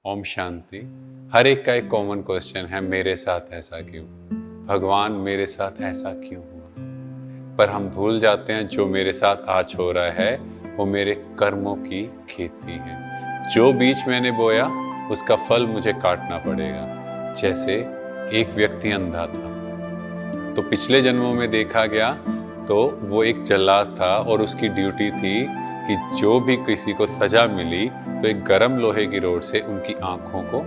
ओम शांति। हर एक का एक कॉमन क्वेश्चन है, मेरे साथ ऐसा क्यों? भगवान मेरे साथ ऐसा क्यों हुआ? पर हम भूल जाते हैं जो मेरे साथ आज हो रहा है वो मेरे कर्मों की खेती है। जो बीज मैंने बोया उसका फल मुझे काटना पड़ेगा। जैसे एक व्यक्ति अंधा था तो पिछले जन्मों में देखा गया तो वो एक जल्लाद था और उसकी ड्यूटी थी कि जो भी किसी को सजा मिली तो एक गरम लोहे की रोड से उनकी आंखों को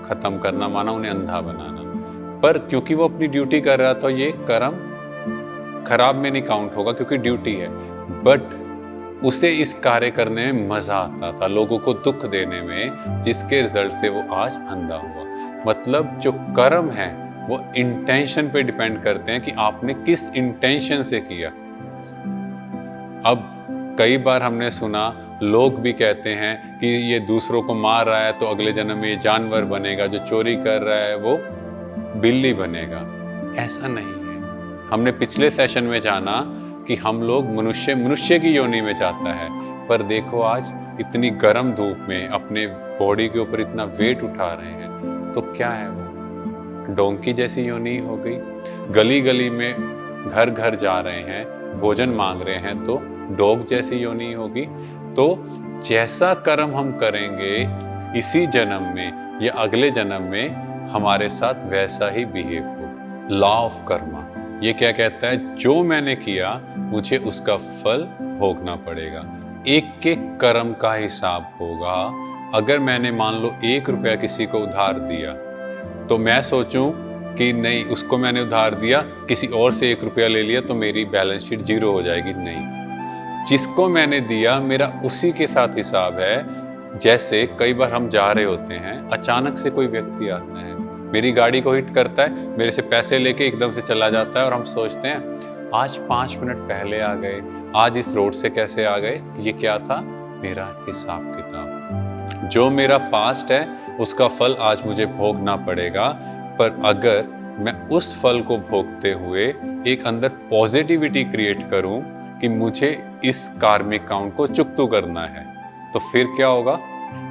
खत्म करना, माना उन्हें अंधा बनाना। पर क्योंकि वो अपनी ड्यूटी कर रहा था, ये कर्म खराब में नहीं काउंट होगा क्योंकि ड्यूटी है। बट उसे इस कार्य करने में मजा आता था, लोगों को दुख देने में, जिसके रिजल्ट से वो आज अंधा हुआ। मतलब जो कर्म है वो इंटेंशन पे डिपेंड करते हैं कि आपने किस इंटेंशन से किया। अब कई बार हमने सुना, लोग भी कहते हैं कि ये दूसरों को मार रहा है तो अगले जन्म में ये जानवर बनेगा, जो चोरी कर रहा है वो बिल्ली बनेगा। ऐसा नहीं है। हमने पिछले सेशन में जाना कि हम लोग मनुष्य की योनि में जाता है। पर देखो आज इतनी गर्म धूप में अपने बॉडी के ऊपर इतना वेट उठा रहे हैं, तो क्या है वो डोंकी जैसी योनि हो गई। गली गली में घर घर जा रहे हैं, भोजन मांग रहे हैं तो डॉग जैसी योनि होगी। तो जैसा कर्म हम करेंगे इसी जन्म में या अगले जन्म में हमारे साथ वैसा ही बिहेव होगा। लॉ ऑफ कर्मा ये क्या कहता है? जो मैंने किया मुझे उसका फल भोगना पड़ेगा। एक एक कर्म का हिसाब होगा। अगर मैंने मान लो 1 रुपया किसी को उधार दिया तो मैं सोचूं कि नहीं, उसको मैंने उधार दिया, किसी और से 1 रुपया ले लिया तो मेरी बैलेंस शीट 0 हो जाएगी। नहीं, जिसको मैंने दिया मेरा उसी के साथ हिसाब है। जैसे कई बार हम जा रहे होते हैं, अचानक से कोई व्यक्ति आता है, मेरी गाड़ी को हिट करता है, मेरे से पैसे लेके एकदम से चला जाता है और हम सोचते हैं आज 5 मिनट पहले आ गए, आज इस रोड से कैसे आ गए? ये क्या था? मेरा हिसाब किताब। जो मेरा पास्ट है उसका फल आज मुझे भोगना पड़ेगा। पर अगर मैं उस फल को भोगते हुए एक अंदर पॉजिटिविटी क्रिएट करूं कि मुझे इस कार्मिक काउंट को चुकतू करना है, तो फिर क्या होगा?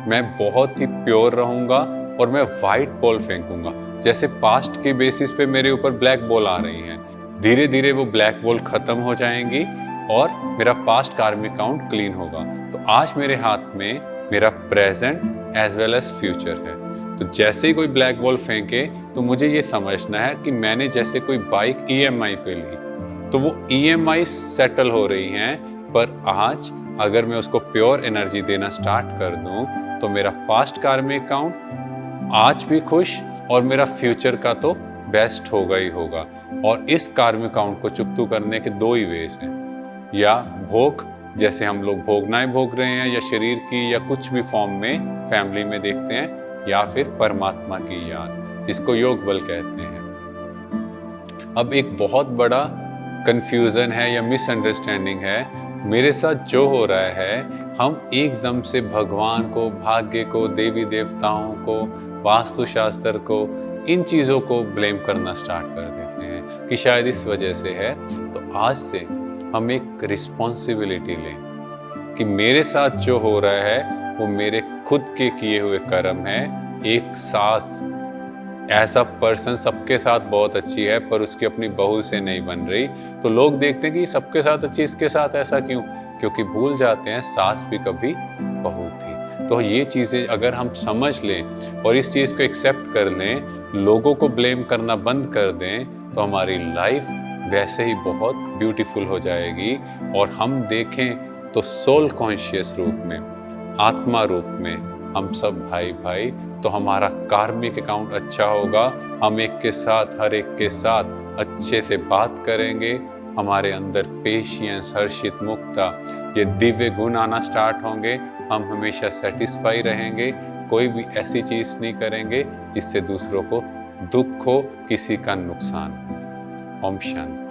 मैं बहुत ही प्योर रहूंगा और मैं वाइट बॉल फेंकूंगा। जैसे पास्ट के बेसिस पे मेरे ऊपर ब्लैक बॉल आ रही हैं, धीरे धीरे वो ब्लैक बॉल खत्म हो जाएंगी और मेरा पास्ट कार्मिक काउंट क्लीन होगा। तो आज मेरे हाथ में मेरा present as well as future है। तो जैसे ही कोई ब्लैक बॉल फेंके तो मुझे ये समझना है कि मैंने जैसे कोई बाइक EMI पे ली तो वो EMI सेटल हो रही हैं, पर आज अगर मैं उसको प्योर एनर्जी देना स्टार्ट कर दूं तो मेरा पास्ट कार्मिक काउंट आज भी खुश और मेरा फ्यूचर का तो बेस्ट होगा ही होगा। और इस कार्मिक काउंट को चुकतू करने के 2 ही वेज हैं, या भोग जैसे हम लोग भोगनाएं भोग रहे हैं, या शरीर की या कुछ भी फॉर्म में फैमिली में देखते हैं, या फिर परमात्मा की याद, जिसको योग बल कहते हैं। अब एक बहुत बड़ा कंफ्यूजन है या मिसअंडरस्टैंडिंग है। मेरे साथ जो हो रहा है, हम एकदम से भगवान को, भाग्य को, देवी देवताओं को, वास्तुशास्त्र को, इन चीज़ों को ब्लेम करना स्टार्ट कर देते हैं कि शायद इस वजह से है। तो आज से हम एक रिस्पॉन्सिबिलिटी लें कि मेरे साथ जो हो रहा है वो मेरे खुद के किए हुए कर्म है। एक सास ऐसा पर्सन सबके साथ बहुत अच्छी है पर उसकी अपनी बहू से नहीं बन रही, तो लोग देखते हैं कि सबके साथ अच्छी, इसके साथ ऐसा क्यों? क्योंकि भूल जाते हैं सास भी कभी बहू थी। तो ये चीज़ें अगर हम समझ लें और इस चीज़ को एक्सेप्ट कर लें, लोगों को ब्लेम करना बंद कर दें, तो हमारी लाइफ वैसे ही बहुत ब्यूटीफुल हो जाएगी। और हम देखें तो सोल कॉन्शियस रूप में, आत्मा रूप में हम सब भाई भाई, तो हमारा कार्मिक अकाउंट अच्छा होगा। हम एक के साथ, हर एक के साथ अच्छे से बात करेंगे। हमारे अंदर पेशियंस, हर्षित, मुक्ता, ये दिव्य गुण आना स्टार्ट होंगे। हम हमेशा सेटिस्फाई रहेंगे, कोई भी ऐसी चीज़ नहीं करेंगे जिससे दूसरों को दुख हो, किसी का नुकसान। ओम शांति।